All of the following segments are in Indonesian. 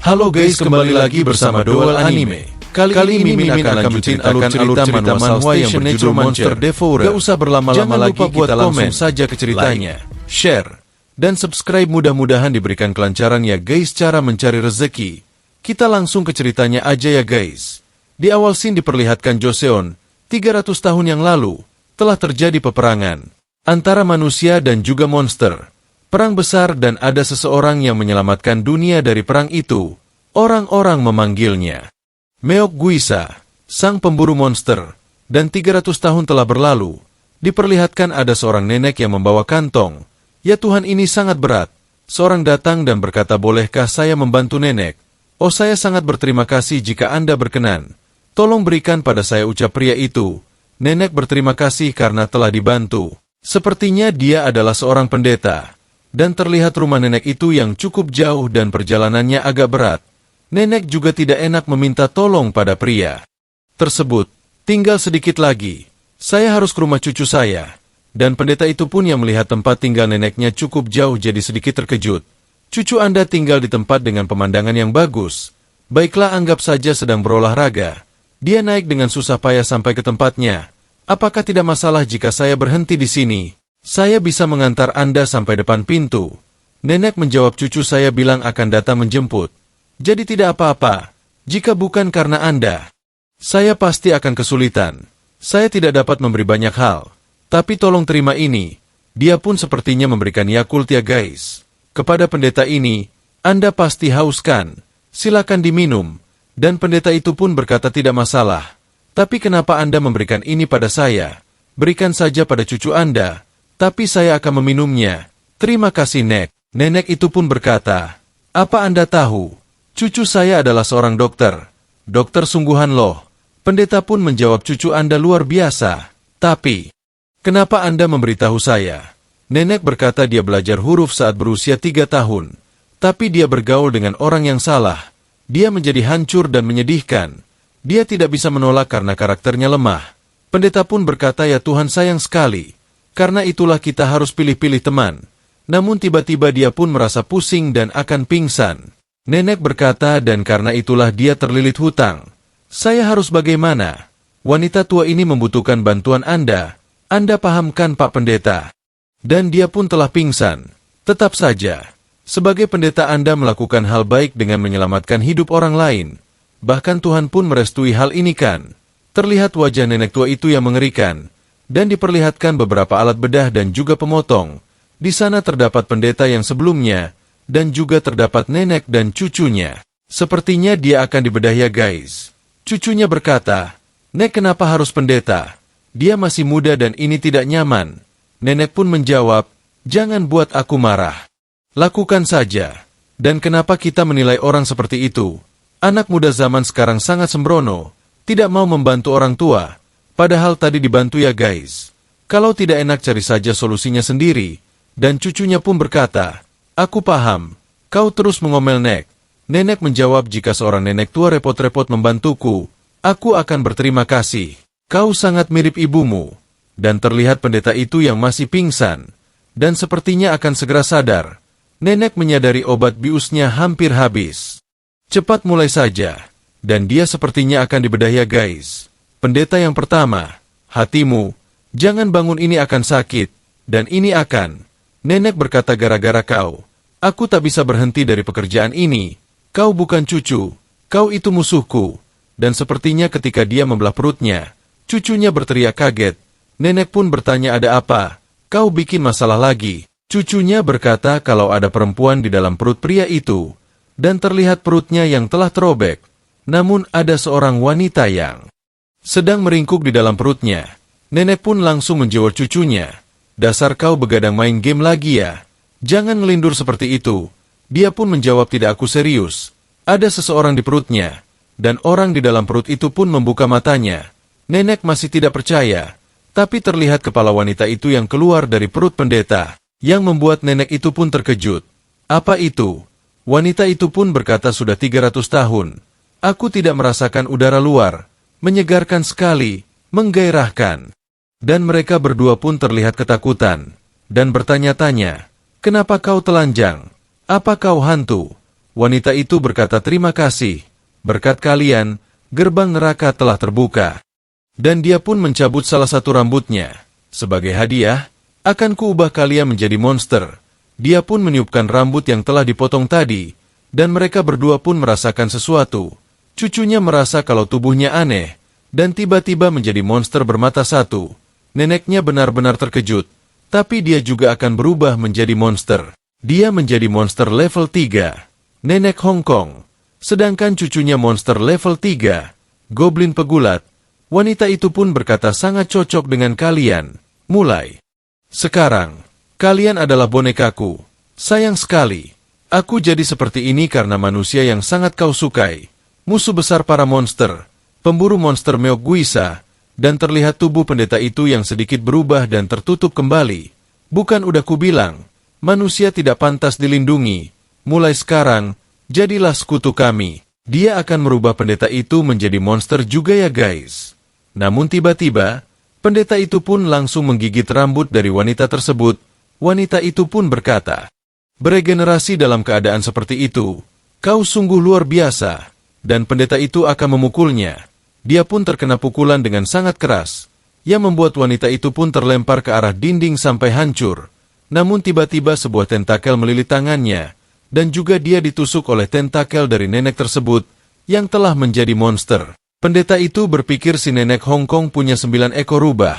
Halo guys, kembali lagi bersama Doel Anime. Kali ini Mimin akan lanjutin alur cerita manhwa yang berjudul Monster Devourer. Gak usah berlama-lama lagi, kita langsung saja ke ceritanya. Share dan subscribe, mudah-mudahan diberikan kelancaran ya guys cara mencari rezeki. Kita langsung ke ceritanya aja ya guys. Di awal scene diperlihatkan Joseon, 300 tahun yang lalu, telah terjadi peperangan antara manusia dan juga monster. Perang besar dan ada seseorang yang menyelamatkan dunia dari perang itu. Orang-orang memanggilnya Meok Guisa, sang pemburu monster. Dan 300 tahun telah berlalu. Diperlihatkan ada seorang nenek yang membawa kantong. Ya Tuhan, ini sangat berat. Seorang datang dan berkata, bolehkah saya membantu nenek? Oh, saya sangat berterima kasih jika Anda berkenan. Tolong berikan pada saya, ucap pria itu. Nenek berterima kasih karena telah dibantu. Sepertinya dia adalah seorang pendeta. Dan terlihat rumah nenek itu yang cukup jauh dan perjalanannya agak berat. Nenek juga tidak enak meminta tolong pada pria tersebut. Tinggal sedikit lagi. Saya harus ke rumah cucu saya. Dan pendeta itu pun yang melihat tempat tinggal neneknya cukup jauh jadi sedikit terkejut. Cucu Anda tinggal di tempat dengan pemandangan yang bagus. Baiklah, anggap saja sedang berolahraga. Dia naik dengan susah payah sampai ke tempatnya. Apakah tidak masalah jika saya berhenti di sini? Saya bisa mengantar Anda sampai depan pintu. Nenek menjawab, cucu saya bilang akan datang menjemput. Jadi tidak apa-apa. Jika bukan karena Anda, saya pasti akan kesulitan. Saya tidak dapat memberi banyak hal. Tapi tolong terima ini. Dia pun sepertinya memberikan Yakult ya guys. Kepada pendeta ini, Anda pasti haus kan? Silakan diminum. Dan pendeta itu pun berkata tidak masalah. Tapi kenapa Anda memberikan ini pada saya? Berikan saja pada cucu Anda. Tapi saya akan meminumnya. Terima kasih, Nek. Nenek itu pun berkata, apa Anda tahu? Cucu saya adalah seorang dokter. Dokter sungguhan loh. Pendeta pun menjawab, cucu Anda luar biasa. Tapi, kenapa Anda memberitahu saya? Nenek berkata dia belajar huruf saat berusia 3 tahun. Tapi dia bergaul dengan orang yang salah. Dia menjadi hancur dan menyedihkan. Dia tidak bisa menolak karena karakternya lemah. Pendeta pun berkata, ya Tuhan, sayang sekali. Karena itulah kita harus pilih-pilih teman. Namun tiba-tiba dia pun merasa pusing dan akan pingsan. Nenek berkata, dan karena itulah dia terlilit hutang. Saya harus bagaimana? Wanita tua ini membutuhkan bantuan Anda. Anda pahamkan Pak Pendeta? Dan dia pun telah pingsan. Tetap saja, sebagai pendeta Anda melakukan hal baik dengan menyelamatkan hidup orang lain. Bahkan Tuhan pun merestui hal ini kan? Terlihat wajah nenek tua itu yang mengerikan. Dan diperlihatkan beberapa alat bedah dan juga pemotong. Di sana terdapat pendeta yang sebelumnya, dan juga terdapat nenek dan cucunya. Sepertinya dia akan dibedah ya guys. Cucunya berkata, Nek, kenapa harus pendeta? Dia masih muda dan ini tidak nyaman. Nenek pun menjawab, jangan buat aku marah. Lakukan saja. Dan kenapa kita menilai orang seperti itu? Anak muda zaman sekarang sangat sembrono, tidak mau membantu orang tua. Padahal tadi dibantu ya guys. Kalau tidak enak cari saja solusinya sendiri. Dan cucunya pun berkata, aku paham. Kau terus mengomel Nek. Nenek menjawab, jika seorang nenek tua repot-repot membantuku, aku akan berterima kasih. Kau sangat mirip ibumu. Dan terlihat pendeta itu yang masih pingsan. Dan sepertinya akan segera sadar. Nenek menyadari obat biusnya hampir habis. Cepat mulai saja. Dan dia sepertinya akan dibedah ya guys. Pendeta yang pertama, hatimu, jangan bangun, ini akan sakit, dan ini akan. Nenek berkata, gara-gara kau, aku tak bisa berhenti dari pekerjaan ini. Kau bukan cucu, kau itu musuhku. Dan sepertinya ketika dia membelah perutnya, cucunya berteriak kaget. Nenek pun bertanya, ada apa? Kau bikin masalah lagi. Cucunya berkata kalau ada perempuan di dalam perut pria itu, dan terlihat perutnya yang telah terobek. Namun ada seorang wanita yang sedang meringkuk di dalam perutnya. Nenek pun langsung menjawab cucunya. Dasar kau begadang main game lagi ya. Jangan ngelindur seperti itu. Dia pun menjawab, tidak, aku serius. Ada seseorang di perutnya. Dan orang di dalam perut itu pun membuka matanya. Nenek masih tidak percaya. Tapi terlihat kepala wanita itu yang keluar dari perut pendeta. Yang membuat nenek itu pun terkejut. Apa itu? Wanita itu pun berkata, sudah 300 tahun. Aku tidak merasakan udara luar. Menyegarkan sekali, menggairahkan. Dan mereka berdua pun terlihat ketakutan. Dan bertanya-tanya, kenapa kau telanjang? Apa kau hantu? Wanita itu berkata, "Terima kasih. Berkat kalian, gerbang neraka telah terbuka." Dan dia pun mencabut salah satu rambutnya. "Sebagai hadiah, akan kuubah kalian menjadi monster." Dia pun meniupkan rambut yang telah dipotong tadi, dan mereka berdua pun merasakan sesuatu. Cucunya merasa kalau tubuhnya aneh, dan tiba-tiba menjadi monster bermata satu. Neneknya benar-benar terkejut, tapi dia juga akan berubah menjadi monster. Dia menjadi monster level 3, Nenek Hong Kong. Sedangkan cucunya monster level 3, Goblin Pegulat. Wanita itu pun berkata, "Sangat cocok dengan kalian. Mulai sekarang, kalian adalah bonekaku. Sayang sekali, aku jadi seperti ini karena manusia yang sangat kau sukai. Musuh besar para monster, pemburu monster Meok Guisa." Dan terlihat tubuh pendeta itu yang sedikit berubah dan tertutup kembali. "Bukan udah kubilang, manusia tidak pantas dilindungi. Mulai sekarang, jadilah sekutu kami." Dia akan merubah pendeta itu menjadi monster juga ya guys. Namun tiba-tiba, pendeta itu pun langsung menggigit rambut dari wanita tersebut. Wanita itu pun berkata, "Beregenerasi dalam keadaan seperti itu, kau sungguh luar biasa." Dan pendeta itu akan memukulnya. Dia pun terkena pukulan dengan sangat keras, yang membuat wanita itu pun terlempar ke arah dinding sampai hancur. Namun tiba-tiba sebuah tentakel melilit tangannya, dan juga dia ditusuk oleh tentakel dari nenek tersebut, yang telah menjadi monster. Pendeta itu berpikir si nenek Hong Kong punya 9 ekor rubah.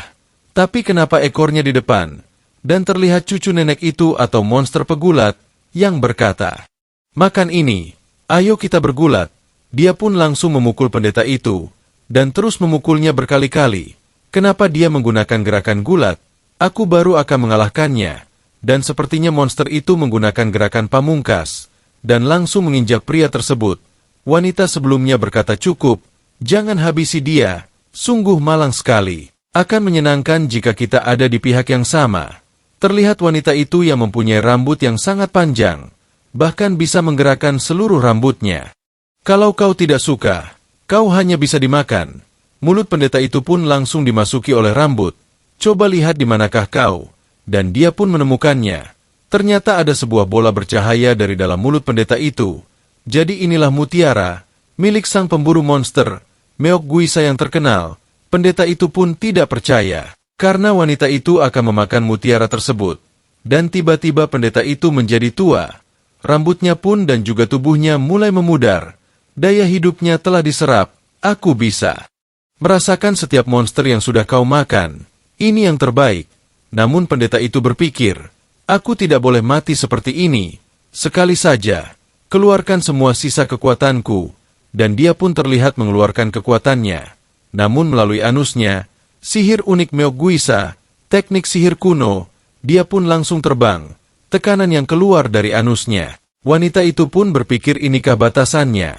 Tapi kenapa ekornya di depan? Dan terlihat cucu nenek itu atau monster pegulat, yang berkata, "Makan ini, ayo kita bergulat." Dia pun langsung memukul pendeta itu, dan terus memukulnya berkali-kali. Kenapa dia menggunakan gerakan gulat? Aku baru akan mengalahkannya. Dan sepertinya monster itu menggunakan gerakan pamungkas, dan langsung menginjak pria tersebut. Wanita sebelumnya berkata, "Cukup, jangan habisi dia, sungguh malang sekali. Akan menyenangkan jika kita ada di pihak yang sama." Terlihat wanita itu yang mempunyai rambut yang sangat panjang, bahkan bisa menggerakkan seluruh rambutnya. "Kalau kau tidak suka, kau hanya bisa dimakan." Mulut pendeta itu pun langsung dimasuki oleh rambut. "Coba lihat di manakah kau." Dan dia pun menemukannya. Ternyata ada sebuah bola bercahaya dari dalam mulut pendeta itu. Jadi inilah mutiara, milik sang pemburu monster, Meok Guisa yang terkenal. Pendeta itu pun tidak percaya, karena wanita itu akan memakan mutiara tersebut. Dan tiba-tiba pendeta itu menjadi tua. Rambutnya pun dan juga tubuhnya mulai memudar. Daya hidupnya telah diserap. "Aku bisa merasakan setiap monster yang sudah kau makan. Ini yang terbaik." Namun pendeta itu berpikir, "Aku tidak boleh mati seperti ini. Sekali saja, keluarkan semua sisa kekuatanku." Dan dia pun terlihat mengeluarkan kekuatannya. Namun melalui anusnya, sihir unik Meok Guisa, teknik sihir kuno, dia pun langsung terbang. Tekanan yang keluar dari anusnya. Wanita itu pun berpikir, inikah batasannya?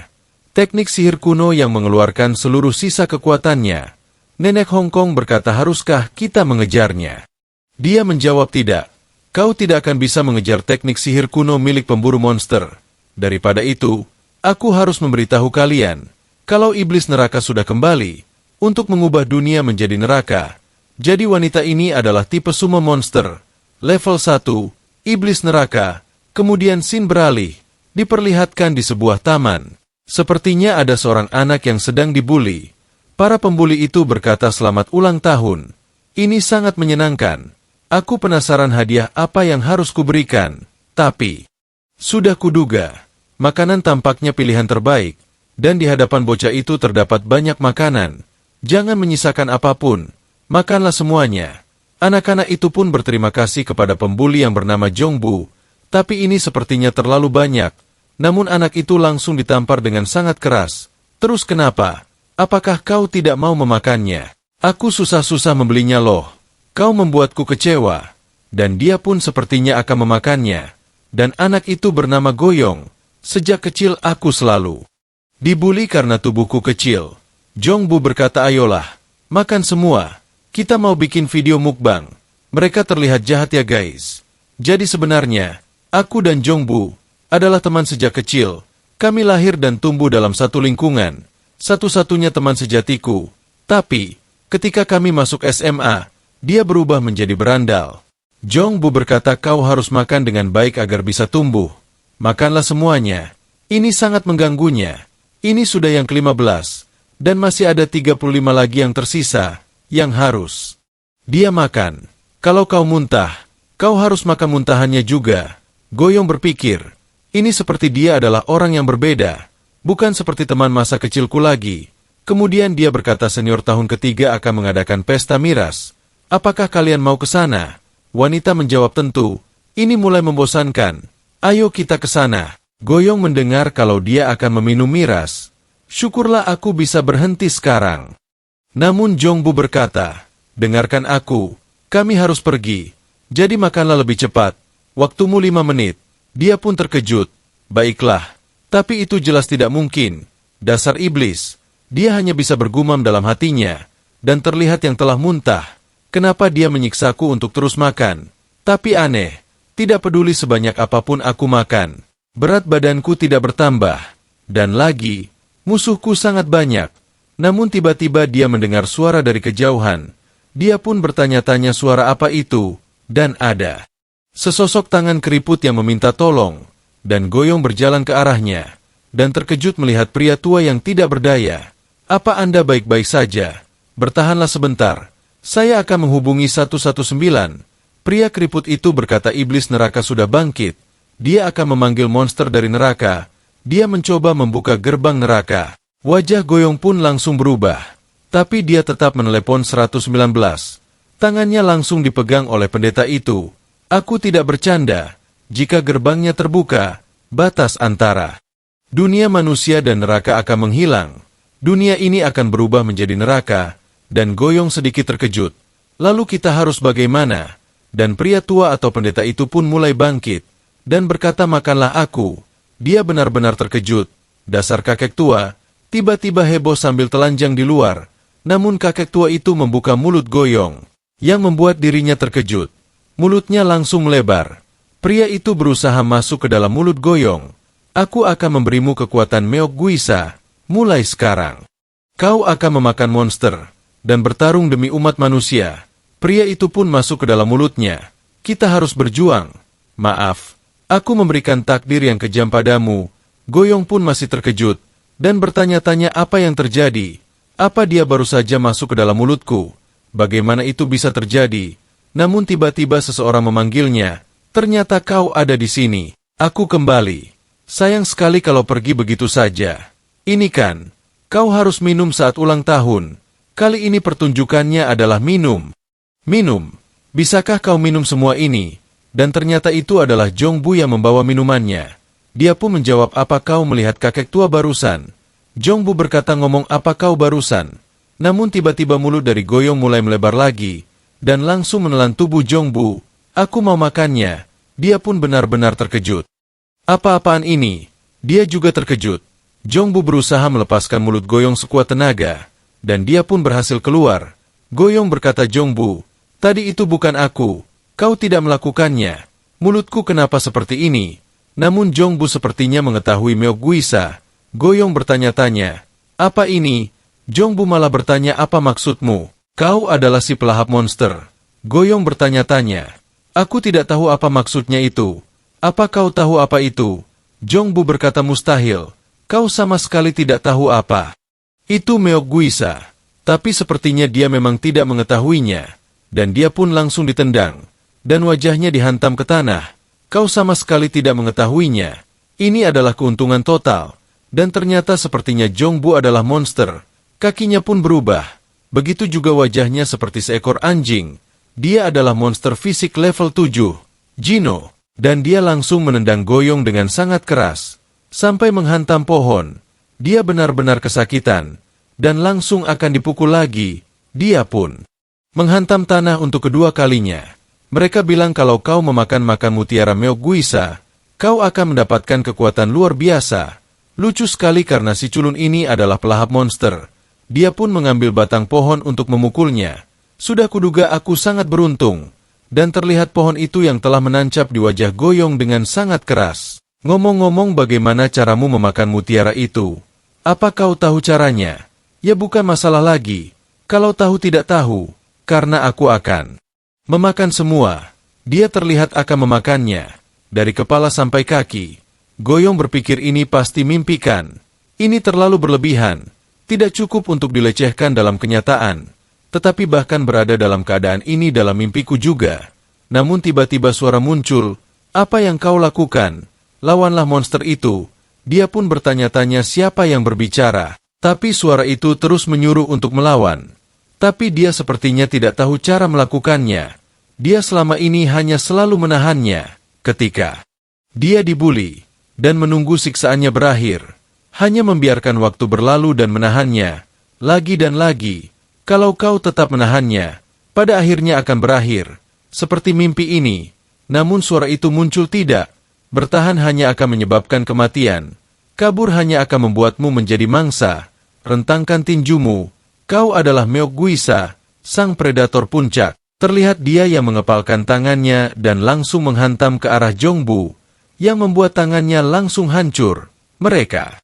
Teknik sihir kuno yang mengeluarkan seluruh sisa kekuatannya. Nenek Hong Kong berkata, "Haruskah kita mengejarnya?" Dia menjawab, "Tidak. Kau tidak akan bisa mengejar teknik sihir kuno milik pemburu monster. Daripada itu, aku harus memberitahu kalian, kalau iblis neraka sudah kembali, untuk mengubah dunia menjadi neraka. Jadi wanita ini adalah tipe sumo monster. Level 1, iblis neraka." Kemudian Sin beralih, diperlihatkan di sebuah taman. Sepertinya ada seorang anak yang sedang dibuli. Para pembuli itu berkata, "Selamat ulang tahun. Ini sangat menyenangkan. Aku penasaran hadiah apa yang harus kuberikan. Tapi sudah kuduga, makanan tampaknya pilihan terbaik. Dan di hadapan bocah itu terdapat banyak makanan. Jangan menyisakan apapun. Makanlah semuanya." Anak-anak itu pun berterima kasih kepada pembuli yang bernama Jongbu. Tapi ini sepertinya terlalu banyak. Namun anak itu langsung ditampar dengan sangat keras. "Terus kenapa? Apakah kau tidak mau memakannya? Aku susah-susah membelinya loh. Kau membuatku kecewa." Dan dia pun sepertinya akan memakannya. Dan anak itu bernama Goyong. "Sejak kecil aku selalu dibuli karena tubuhku kecil." Jongbu berkata, "Ayolah, makan semua. Kita mau bikin video mukbang." Mereka terlihat jahat ya guys. Jadi sebenarnya, aku dan Jongbu adalah teman sejak kecil. Kami lahir dan tumbuh dalam satu lingkungan. Satu-satunya teman sejatiku. Tapi, ketika kami masuk SMA, dia berubah menjadi berandal. Jongbu berkata, "Kau harus makan dengan baik agar bisa tumbuh. Makanlah semuanya. Ini sangat mengganggunya. Ini sudah yang ke-15, dan masih ada 35 lagi yang tersisa, yang harus dia makan. Kalau kau muntah, kau harus makan muntahannya juga. Goyong berpikir, ini seperti dia adalah orang yang berbeda, bukan seperti teman masa kecilku lagi. Kemudian dia berkata senior tahun ketiga akan mengadakan pesta miras. Apakah kalian mau ke sana? Wanita menjawab tentu. Ini mulai membosankan. Ayo kita ke sana. Goyong mendengar kalau dia akan meminum miras. Syukurlah aku bisa berhenti sekarang. Namun Jongbu berkata, dengarkan aku. Kami harus pergi. Jadi makanlah lebih cepat. Waktumu 5 menit. Dia pun terkejut. Baiklah. Tapi itu jelas tidak mungkin. Dasar iblis. Dia hanya bisa bergumam dalam hatinya. Dan terlihat yang telah muntah. Kenapa dia menyiksaku untuk terus makan? Tapi aneh. Tidak peduli sebanyak apapun aku makan. Berat badanku tidak bertambah. Dan lagi, musuhku sangat banyak. Namun tiba-tiba dia mendengar suara dari kejauhan. Dia pun bertanya-tanya suara apa itu. Dan ada sesosok tangan keriput yang meminta tolong. Dan Goyong berjalan ke arahnya. Dan terkejut melihat pria tua yang tidak berdaya. Apa Anda baik-baik saja? Bertahanlah sebentar. Saya akan menghubungi 119. Pria keriput itu berkata iblis neraka sudah bangkit. Dia akan memanggil monster dari neraka. Dia mencoba membuka gerbang neraka. Wajah Goyong pun langsung berubah. Tapi dia tetap menelepon 119. Tangannya langsung dipegang oleh pendeta itu. Aku tidak bercanda. Jika gerbangnya terbuka, batas antara dunia manusia dan neraka akan menghilang. Dunia ini akan berubah menjadi neraka. Dan Goyong sedikit terkejut. Lalu kita harus bagaimana? Dan pria tua atau pendeta itu pun mulai bangkit. Dan berkata makanlah aku. Dia benar-benar terkejut. Dasar kakek tua, tiba-tiba heboh sambil telanjang di luar. Namun kakek tua itu membuka mulut Goyong, yang membuat dirinya terkejut. Mulutnya langsung melebar. Pria itu berusaha masuk ke dalam mulut Goyong. Aku akan memberimu kekuatan Meok Guisa. Mulai sekarang. Kau akan memakan monster, dan bertarung demi umat manusia. Pria itu pun masuk ke dalam mulutnya. Kita harus berjuang. Maaf. Aku memberikan takdir yang kejam padamu. Goyong pun masih terkejut, dan bertanya-tanya apa yang terjadi. Apa dia baru saja masuk ke dalam mulutku? Bagaimana itu bisa terjadi? Namun tiba-tiba seseorang memanggilnya. Ternyata kau ada di sini. Aku kembali. Sayang sekali kalau pergi begitu saja. Ini kan, kau harus minum saat ulang tahun. Kali ini pertunjukannya adalah minum. Minum. Bisakah kau minum semua ini? Dan ternyata itu adalah Jongbu yang membawa minumannya. Dia pun menjawab, apa kau melihat kakek tua barusan? Jongbu berkata, ngomong apa kau barusan? Namun tiba-tiba mulut dari Goyong mulai melebar lagi, dan langsung menelan tubuh Jongbu. Aku mau makannya. Dia pun benar-benar terkejut. Apa-apaan ini? Dia juga terkejut. Jongbu berusaha melepaskan mulut Goyong sekuat tenaga, dan dia pun berhasil keluar. Goyong berkata, Jongbu, tadi itu bukan aku. Kau tidak melakukannya. Mulutku kenapa seperti ini? Namun Jongbu sepertinya mengetahui Meok Guisa. Goyong bertanya-tanya, apa ini? Jongbu malah bertanya, apa maksudmu? Kau adalah si pelahap monster. Goyong bertanya-tanya, aku tidak tahu apa maksudnya itu. Apa kau tahu apa itu? Jongbu berkata, mustahil. Kau sama sekali tidak tahu apa itu Meok Guisa. Tapi sepertinya dia memang tidak mengetahuinya. Dan dia pun langsung ditendang. Dan wajahnya dihantam ke tanah. Kau sama sekali tidak mengetahuinya. Ini adalah keuntungan total. Dan ternyata sepertinya Jongbu adalah monster. Kakinya pun berubah. Begitu juga wajahnya seperti seekor anjing. Dia adalah monster fisik level 7. Jino. Dan dia langsung menendang Goyong dengan sangat keras. Sampai menghantam pohon. Dia benar-benar kesakitan. Dan langsung akan dipukul lagi. Dia pun menghantam tanah untuk kedua kalinya. Mereka bilang kalau kau memakan mutiara Meok Guisa, kau akan mendapatkan kekuatan luar biasa. Lucu sekali karena si culun ini adalah pelahap monster. Dia pun mengambil batang pohon untuk memukulnya. Sudah kuduga aku sangat beruntung. Dan terlihat pohon itu yang telah menancap di wajah Goyong dengan sangat keras. Ngomong-ngomong, bagaimana caramu memakan mutiara itu? Apa kau tahu caranya? Ya bukan masalah lagi. Kalau tahu tidak tahu, karena aku akan memakan semua. Dia terlihat akan memakannya, dari kepala sampai kaki. Goyong berpikir ini pasti mimpikan. Ini terlalu berlebihan. Tidak cukup untuk dilecehkan dalam kenyataan. Tetapi bahkan berada dalam keadaan ini dalam mimpiku juga. Namun tiba-tiba suara muncul. Apa yang kau lakukan? Lawanlah monster itu. Dia pun bertanya-tanya siapa yang berbicara. Tapi suara itu terus menyuruh untuk melawan. Tapi dia sepertinya tidak tahu cara melakukannya. Dia selama ini hanya selalu menahannya. Ketika dia dibuli dan menunggu siksaannya berakhir, hanya membiarkan waktu berlalu dan menahannya, lagi dan lagi. Kalau kau tetap menahannya, pada akhirnya akan berakhir, seperti mimpi ini. Namun suara itu muncul tidak. Bertahan hanya akan menyebabkan kematian. Kabur hanya akan membuatmu menjadi mangsa. Rentangkan tinjumu. Kau adalah Meokguisa, sang predator puncak. Terlihat dia yang mengepalkan tangannya dan langsung menghantam ke arah Jongbu, yang membuat tangannya langsung hancur. Mereka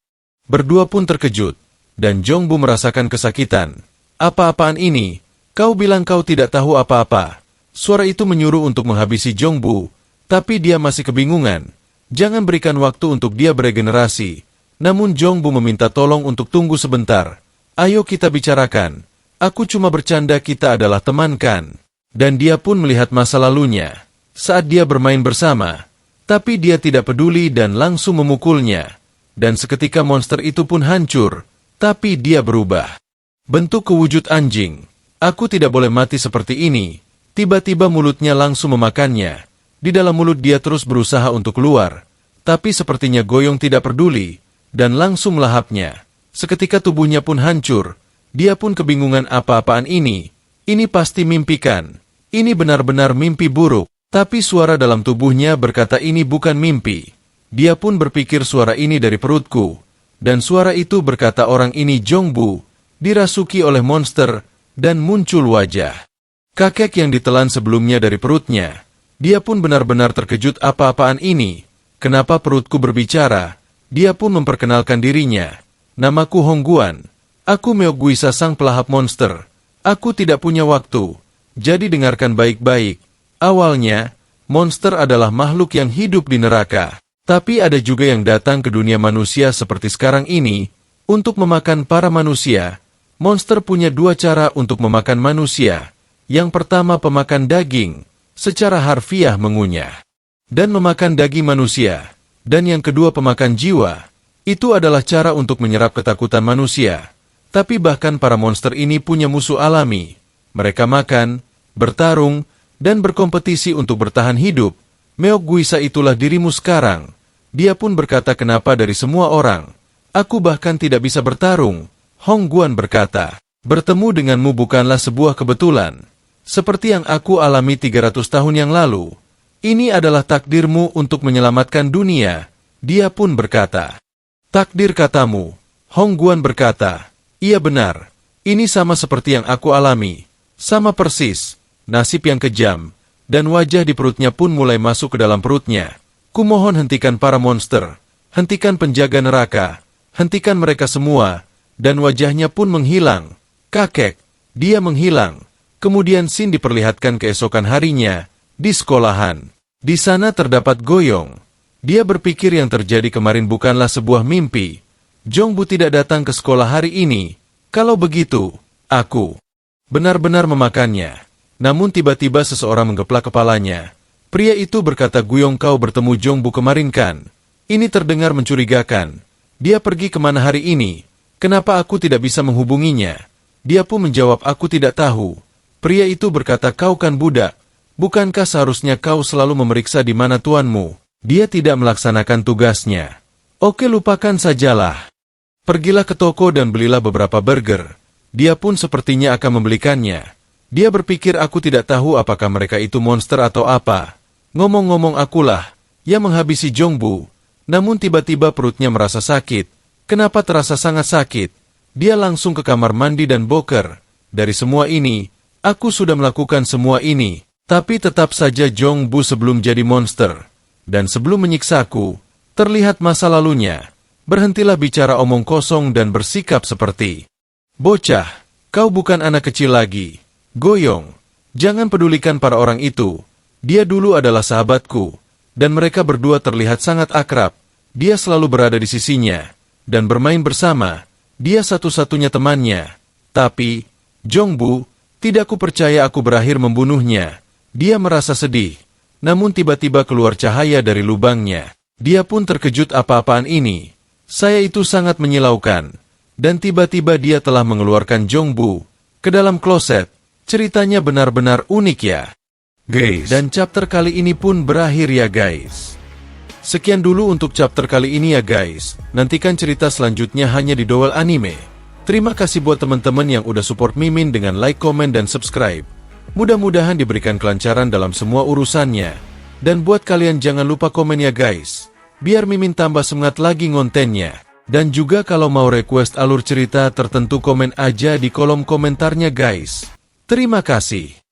berdua pun terkejut, dan Jongbu merasakan kesakitan. Apa-apaan ini? Kau bilang kau tidak tahu apa-apa. Suara itu menyuruh untuk menghabisi Jongbu, tapi dia masih kebingungan. Jangan berikan waktu untuk dia beregenerasi. Namun Jongbu meminta tolong untuk tunggu sebentar. Ayo kita bicarakan. Aku cuma bercanda, kita adalah teman kan? Dan dia pun melihat masa lalunya. Saat dia bermain bersama. Tapi dia tidak peduli dan langsung memukulnya. Dan seketika monster itu pun hancur. Tapi dia berubah bentuk ke wujud anjing. Aku tidak boleh mati seperti ini. Tiba-tiba mulutnya langsung memakannya. Di dalam mulut dia terus berusaha untuk keluar. Tapi sepertinya Goyong tidak peduli. Dan langsung melahapnya. Seketika tubuhnya pun hancur. Dia pun kebingungan apa-apaan ini. Ini pasti mimpi kan? Ini benar-benar mimpi buruk. Tapi suara dalam tubuhnya berkata ini bukan mimpi. Dia pun berpikir suara ini dari perutku. Dan suara itu berkata orang ini Jongbu, dirasuki oleh monster, dan muncul wajah kakek yang ditelan sebelumnya dari perutnya. Dia pun benar-benar terkejut apa-apaan ini. Kenapa perutku berbicara? Dia pun memperkenalkan dirinya. Namaku Hongguan. Aku Meokguisa sang pelahap monster. Aku tidak punya waktu. Jadi dengarkan baik-baik. Awalnya, monster adalah makhluk yang hidup di neraka. Tapi ada juga yang datang ke dunia manusia seperti sekarang ini, untuk memakan para manusia. Monster punya dua cara untuk memakan manusia. Yang pertama pemakan daging, secara harfiah mengunyah. Dan memakan daging manusia. Dan yang kedua pemakan jiwa. Itu adalah cara untuk menyerap ketakutan manusia. Tapi bahkan para monster ini punya musuh alami. Mereka makan, bertarung, dan berkompetisi untuk bertahan hidup. Meokguisa itulah dirimu sekarang. Dia pun berkata kenapa dari semua orang. Aku bahkan tidak bisa bertarung. Hongguan berkata, bertemu denganmu bukanlah sebuah kebetulan. Seperti yang aku alami 300 tahun yang lalu. Ini adalah takdirmu untuk menyelamatkan dunia. Dia pun berkata, takdir katamu. Hongguan berkata, iya benar. Ini sama seperti yang aku alami. Sama persis. Nasib yang kejam, dan wajah di perutnya pun mulai masuk ke dalam perutnya. Kumohon hentikan para monster, hentikan penjaga neraka, hentikan mereka semua, dan wajahnya pun menghilang. Kakek, dia menghilang. Kemudian Sin diperlihatkan keesokan harinya, di sekolahan. Di sana terdapat Goyong. Dia berpikir yang terjadi kemarin bukanlah sebuah mimpi. Jongbu tidak datang ke sekolah hari ini. Kalau begitu, aku benar-benar memakannya. Namun tiba-tiba seseorang menggeplak kepalanya. Pria itu berkata, Goyong, kau bertemu Jongbu kemarin kan? Ini terdengar mencurigakan. Dia pergi kemana hari ini? Kenapa aku tidak bisa menghubunginya? Dia pun menjawab, aku tidak tahu. Pria itu berkata, kau kan budak. Bukankah seharusnya kau selalu memeriksa di mana tuanmu? Dia tidak melaksanakan tugasnya. Oke, lupakan sajalah. Pergilah ke toko dan belilah beberapa burger. Dia pun sepertinya akan membelikannya. Dia berpikir aku tidak tahu apakah mereka itu monster atau apa. Ngomong-ngomong akulah yang menghabisi Jongbu. Namun tiba-tiba perutnya merasa sakit. Kenapa terasa sangat sakit? Dia langsung ke kamar mandi dan boker. Dari semua ini, aku sudah melakukan semua ini. Tapi tetap saja Jongbu sebelum jadi monster. Dan sebelum menyiksaku, terlihat masa lalunya. Berhentilah bicara omong kosong dan bersikap seperti bocah. Kau bukan anak kecil lagi. Goyong, jangan pedulikan para orang itu. Dia dulu adalah sahabatku, dan mereka berdua terlihat sangat akrab. dia selalu berada di sisinya, dan bermain bersama, dia satu-satunya temannya. Tapi, Jongbu, tidak ku percaya aku berakhir membunuhnya. Dia merasa sedih, namun tiba-tiba keluar cahaya dari lubangnya. Dia pun terkejut apa-apaan ini. Saya itu sangat menyilaukan. Dan tiba-tiba dia telah mengeluarkan Jongbu ke dalam kloset. Ceritanya benar-benar unik ya, guys. Dan chapter kali ini pun berakhir ya guys. Sekian dulu untuk chapter kali ini ya guys. Nantikan cerita selanjutnya hanya di Dowel Anime. Terima kasih buat teman-teman yang udah support Mimin dengan like, komen, dan subscribe. Mudah-mudahan diberikan kelancaran dalam semua urusannya. Dan buat kalian jangan lupa komen ya guys, biar Mimin tambah semangat lagi ngontennya. Dan juga kalau mau request alur cerita tertentu komen aja di kolom komentarnya guys. Terima kasih.